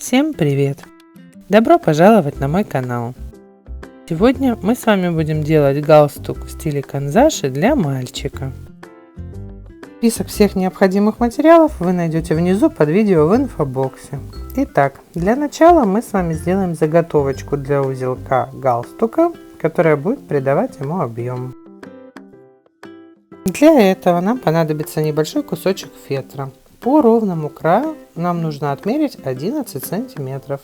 Всем привет! Добро пожаловать на мой канал! Сегодня мы с вами будем делать галстук в стиле канзаши для мальчика. Список всех необходимых материалов вы найдете внизу под видео в инфобоксе. Итак, для начала мы с вами сделаем заготовочку для узелка галстука, которая будет придавать ему объем. Для этого нам понадобится небольшой кусочек фетра. По ровному краю нам нужно отмерить 11 сантиметров.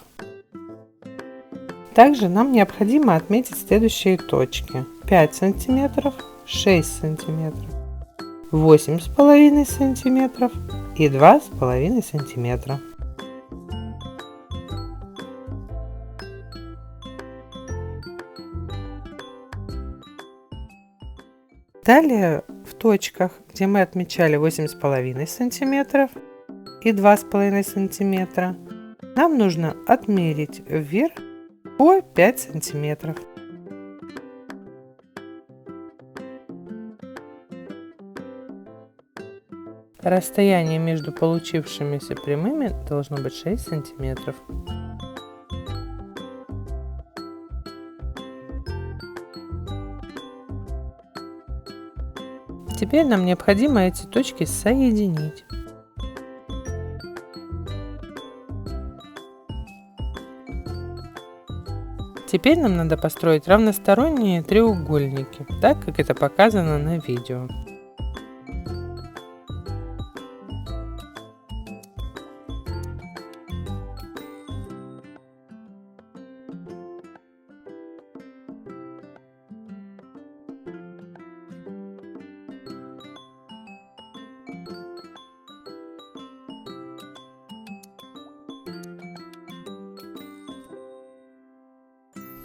Также нам необходимо отметить следующие точки: 5 сантиметров, 6 сантиметров, 8,5 сантиметров и 2,5 сантиметра. Далее в точках, где мы отмечали 8,5 сантиметров и 2,5 сантиметра, нам нужно отмерить вверх по 5 сантиметров. Расстояние между получившимися прямыми должно быть 6 сантиметров. Теперь нам необходимо эти точки соединить. Теперь нам надо построить равносторонние треугольники, так как это показано на видео.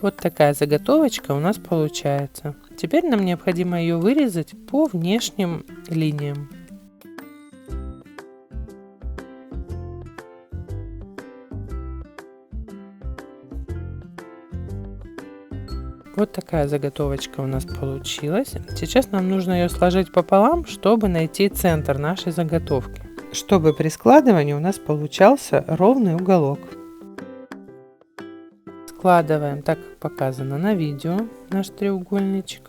Вот такая заготовочка у нас получается. Теперь нам необходимо ее вырезать по внешним линиям. Вот такая заготовочка у нас получилась. Сейчас нам нужно ее сложить пополам, чтобы найти центр нашей заготовки, чтобы при складывании у нас получался ровный уголок. Складываем так, как показано на видео, наш треугольничек.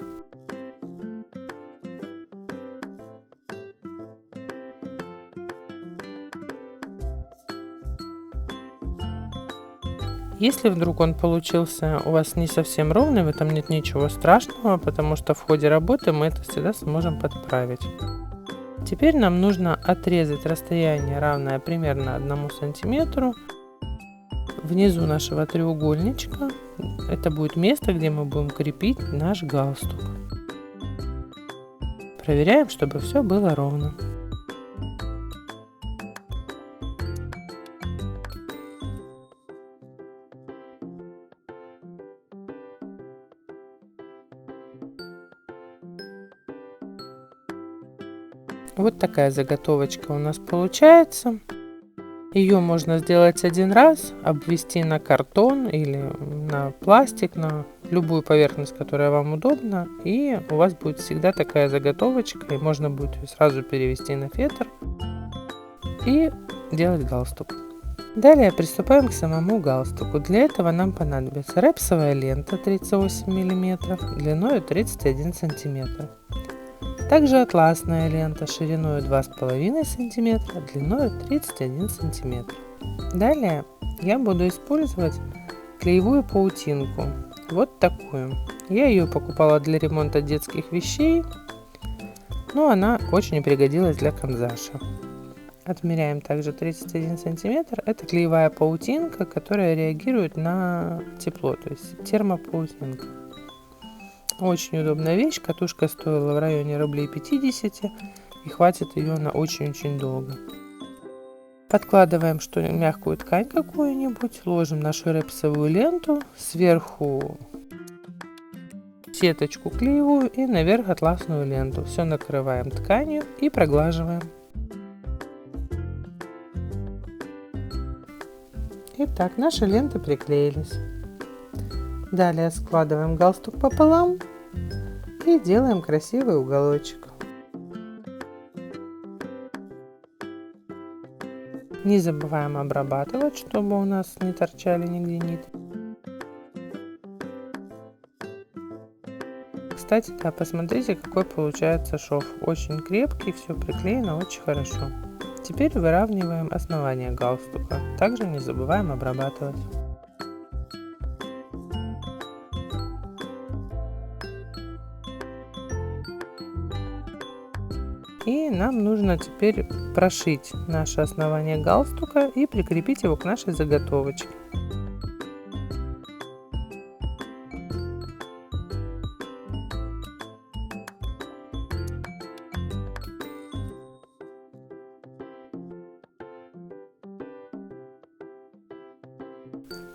Если вдруг он получился у вас не совсем ровный, в этом нет ничего страшного, потому что в ходе работы мы это всегда сможем подправить. Теперь нам нужно отрезать расстояние, равное примерно 1 сантиметру. Внизу нашего треугольничка это будет место, где мы будем крепить наш галстук. Проверяем, чтобы все было ровно. Вот такая заготовочка у нас получается. Ее можно сделать один раз, обвести на картон или на пластик, на любую поверхность, которая вам удобна. И у вас будет всегда такая заготовочка, и можно будет ее сразу перевести на фетр и делать галстук. Далее приступаем к самому галстуку. Для этого нам понадобится репсовая лента 38 мм длиной 31 см. Также атласная лента шириной 2,5 см, длиной 31 см. Далее я буду использовать клеевую паутинку, вот такую. Я ее покупала для ремонта детских вещей, но она очень пригодилась для канзаша. Отмеряем также 31 см. Это клеевая паутинка, которая реагирует на тепло, то есть термопаутинка. Очень удобная вещь, катушка стоила в районе рублей 50 и хватит ее на очень-очень долго. Подкладываем мягкую ткань какую-нибудь, ложим нашу репсовую ленту, сверху сеточку клеевую и наверх атласную ленту. Все накрываем тканью и проглаживаем. Итак, наши ленты приклеились. Далее складываем галстук пополам и делаем красивый уголочек. Не забываем обрабатывать, чтобы у нас не торчали нигде нитки. Кстати, да, посмотрите, какой получается шов. Очень крепкий, все приклеено очень хорошо. Теперь выравниваем основание галстука. Также не забываем обрабатывать. И нам нужно теперь прошить наше основание галстука и прикрепить его к нашей заготовочке.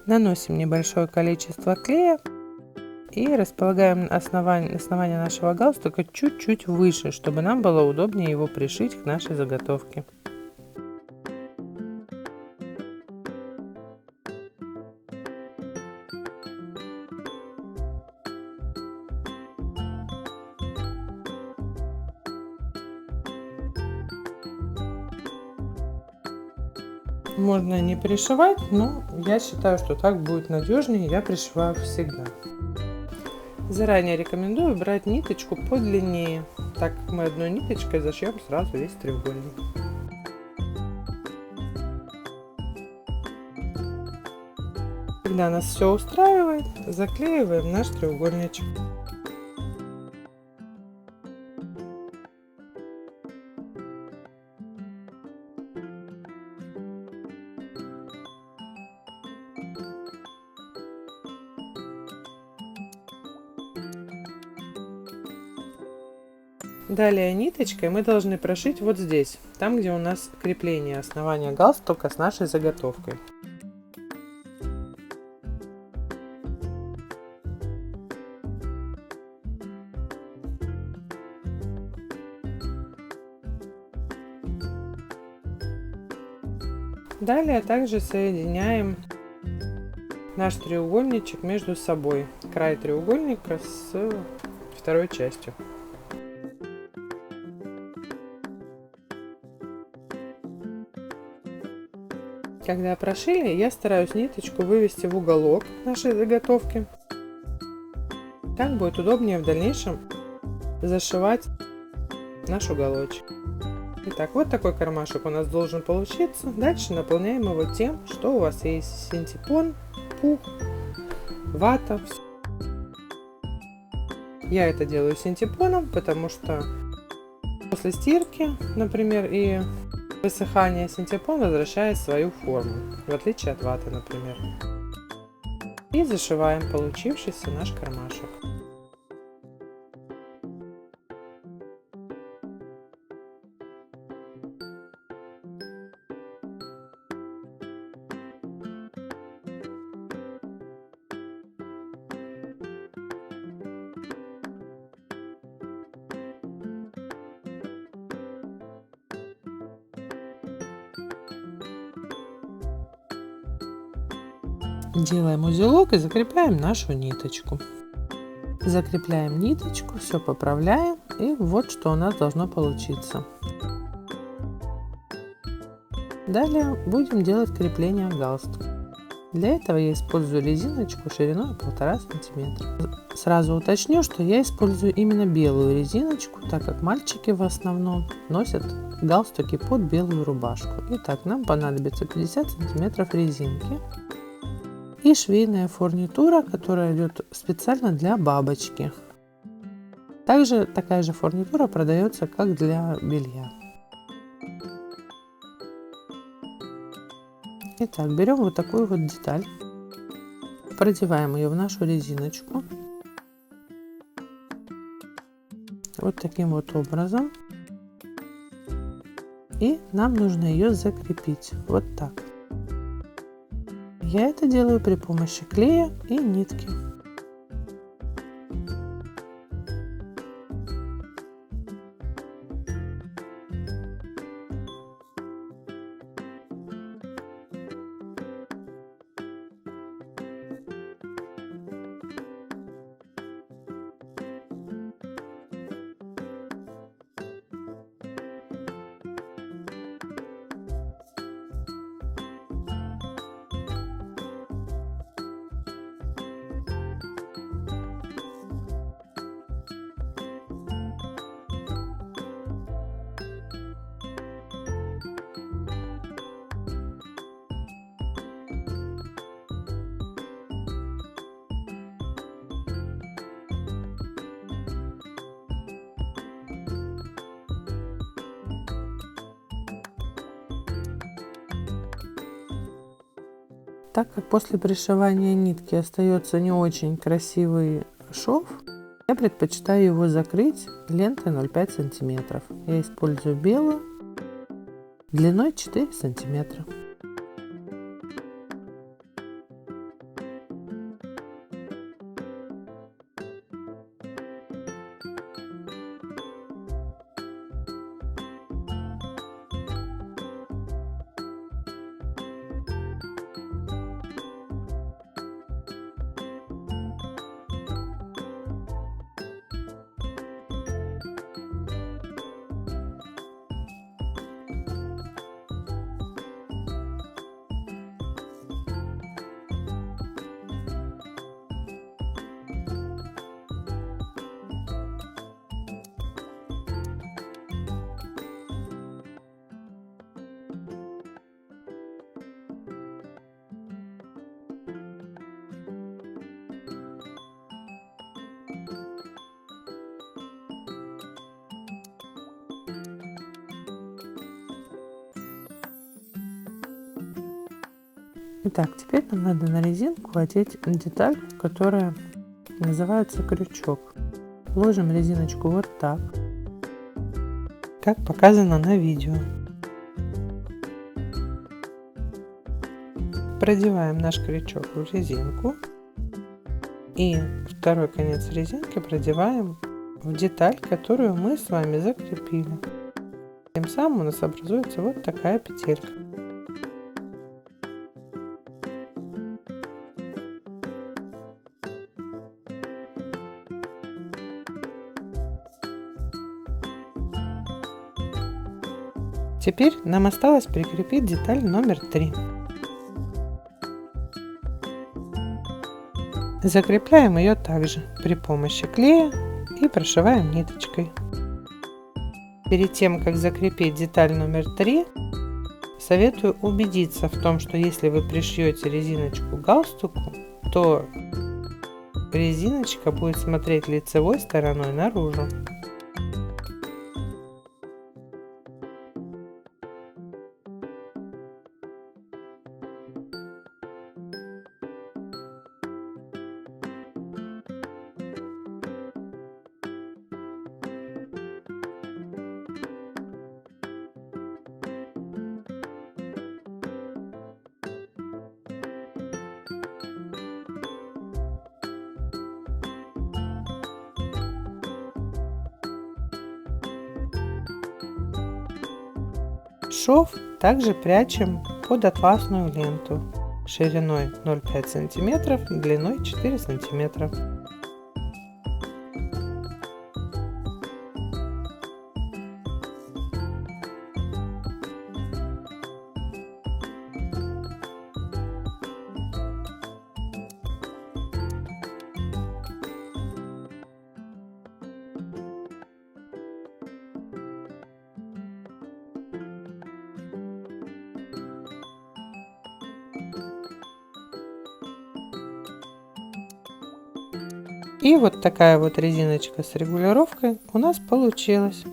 Наносим небольшое количество клея и располагаем основание нашего галстука чуть-чуть выше, чтобы нам было удобнее его пришить к нашей заготовке. Можно не пришивать, но я считаю, что так будет надежнее. Я пришиваю всегда. Заранее рекомендую брать ниточку подлиннее, так как мы одной ниточкой зашьем сразу весь треугольник. Когда нас все устраивает, заклеиваем наш треугольничек. Далее ниточкой мы должны прошить вот здесь, там где у нас крепление основания галстука с нашей заготовкой. Далее также соединяем наш треугольничек между собой, край треугольника с второй частью. Когда прошили, я стараюсь ниточку вывести в уголок нашей заготовки. Так будет удобнее в дальнейшем зашивать наш уголочек. Итак, вот такой кармашек у нас должен получиться. Дальше наполняем его тем, что у вас есть: синтепон, пух, вата. Я это делаю синтепоном, потому что после стирки, например, и высыхания синтепон возвращает свою форму, в отличие от ваты, например. И зашиваем получившийся наш кармашек. Делаем узелок и закрепляем нашу ниточку. Закрепляем ниточку, все поправляем, и вот что у нас должно получиться. Далее будем делать крепление галстука. Для этого я использую резиночку шириной 1,5 см. Сразу уточню, что я использую именно белую резиночку, так как мальчики в основном носят галстуки под белую рубашку. Итак, нам понадобится 50 см резинки и швейная фурнитура, которая идет специально для бабочки. Также такая же фурнитура продается как для белья. Итак, берем вот такую вот деталь, продеваем ее в нашу резиночку вот таким вот образом, и нам нужно ее закрепить вот так. Я это делаю при помощи клея и нитки. Так как после пришивания нитки остается не очень красивый шов, я предпочитаю его закрыть лентой 0,5 сантиметров. Я использую белую длиной 4 сантиметра. Итак, теперь нам надо на резинку одеть деталь, которая называется крючок. Ложим резиночку вот так, как показано на видео. Продеваем наш крючок в резинку и второй конец резинки продеваем в деталь, которую мы с вами закрепили. Тем самым у нас образуется вот такая петелька. Теперь нам осталось прикрепить деталь номер 3. Закрепляем ее также при помощи клея и прошиваем ниточкой. Перед тем, как закрепить деталь номер 3, советую убедиться в том, что если вы пришьете резиночку к галстуку, то резиночка будет смотреть лицевой стороной наружу. Шов также прячем под атласную ленту шириной 0,5 см, длиной 4 см. И вот такая вот резиночка с регулировкой у нас получилась.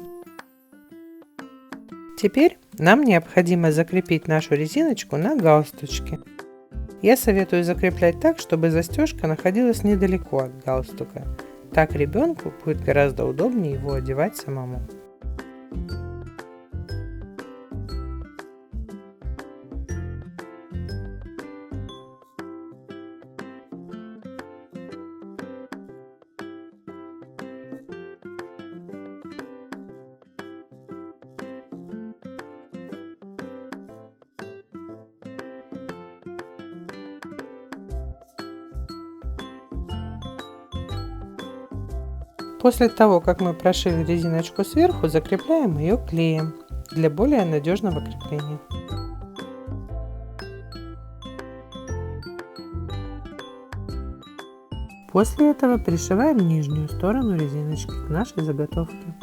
Теперь нам необходимо закрепить нашу резиночку на галстучке. Я советую закреплять так, чтобы застежка находилась недалеко от галстука. Так ребенку будет гораздо удобнее его одевать самому. После того, как мы прошили резиночку сверху, закрепляем ее клеем для более надежного крепления. После этого пришиваем нижнюю сторону резиночки к нашей заготовке.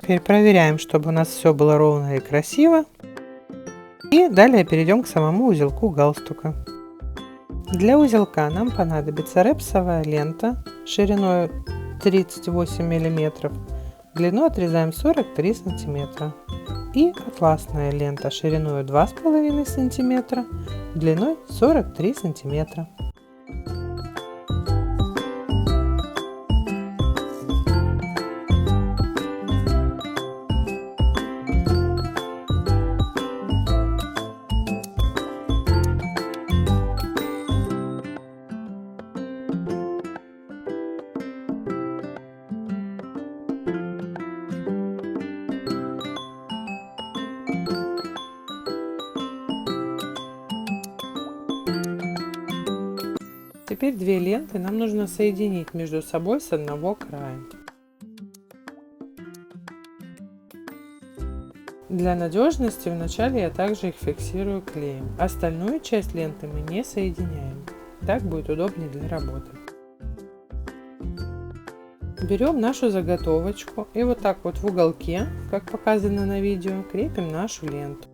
Теперь проверяем, чтобы у нас все было ровно и красиво. И далее перейдем к самому узелку галстука. Для узелка нам понадобится репсовая лента шириной 38 мм, длину отрезаем 43 см. И атласная лента шириной 2,5 см, длиной 43 см. Теперь две ленты нам нужно соединить между собой с одного края. Для надежности вначале я также их фиксирую клеем. Остальную часть ленты мы не соединяем. Так будет удобнее для работы. Берем нашу заготовочку и вот так вот в уголке, как показано на видео, крепим нашу ленту.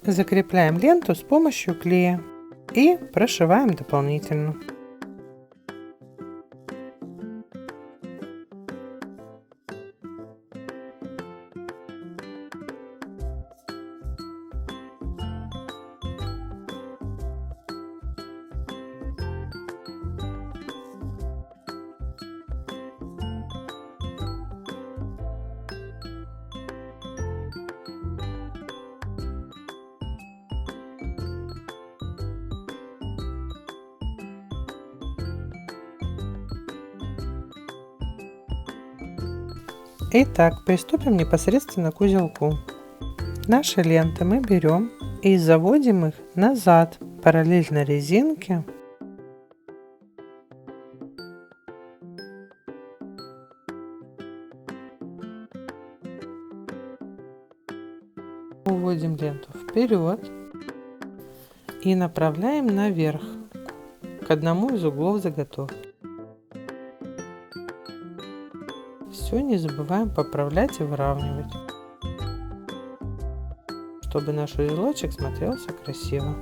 Закрепляем ленту с помощью клея и прошиваем дополнительно. Итак, приступим непосредственно к узелку. Наши ленты мы берем и заводим их назад параллельно резинке. Уводим ленту вперед и направляем наверх к одному из углов заготовки. Все не забываем поправлять и выравнивать, чтобы наш узелочек смотрелся красиво.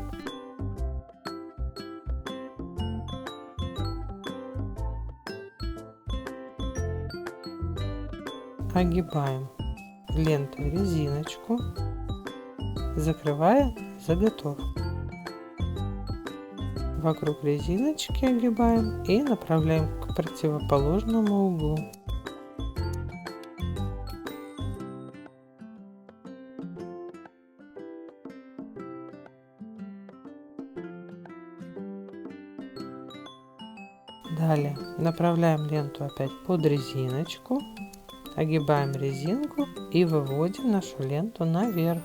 Огибаем лентой резиночку, закрывая заготовку. Вокруг резиночки огибаем и направляем к противоположному углу. Далее направляем ленту опять под резиночку, огибаем резинку и выводим нашу ленту наверх.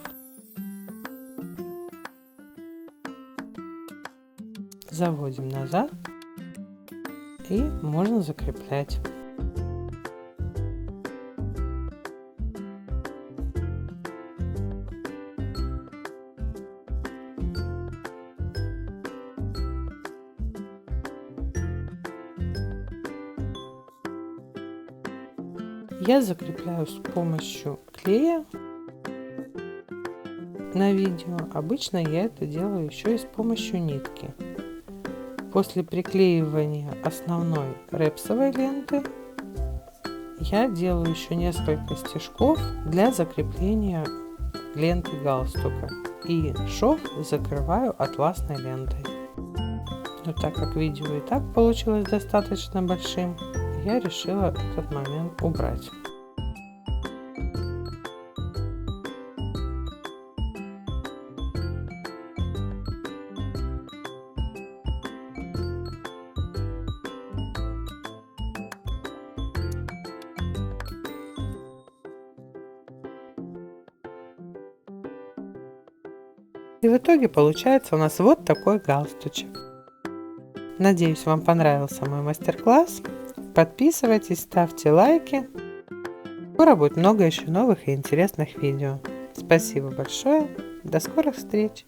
Заводим назад и можно закреплять. Я закрепляю с помощью клея на видео. Обычно я это делаю еще и с помощью нитки. После приклеивания основной репсовой ленты я делаю еще несколько стежков для закрепления ленты галстука. И шов закрываю атласной лентой. Но так как видео и так получилось достаточно большим, я решила этот момент убрать. И в итоге получается у нас вот такой галстучек. Надеюсь, вам понравился мой мастер-класс. Подписывайтесь, ставьте лайки. Скоро будет много еще новых и интересных видео. Спасибо большое. До скорых встреч.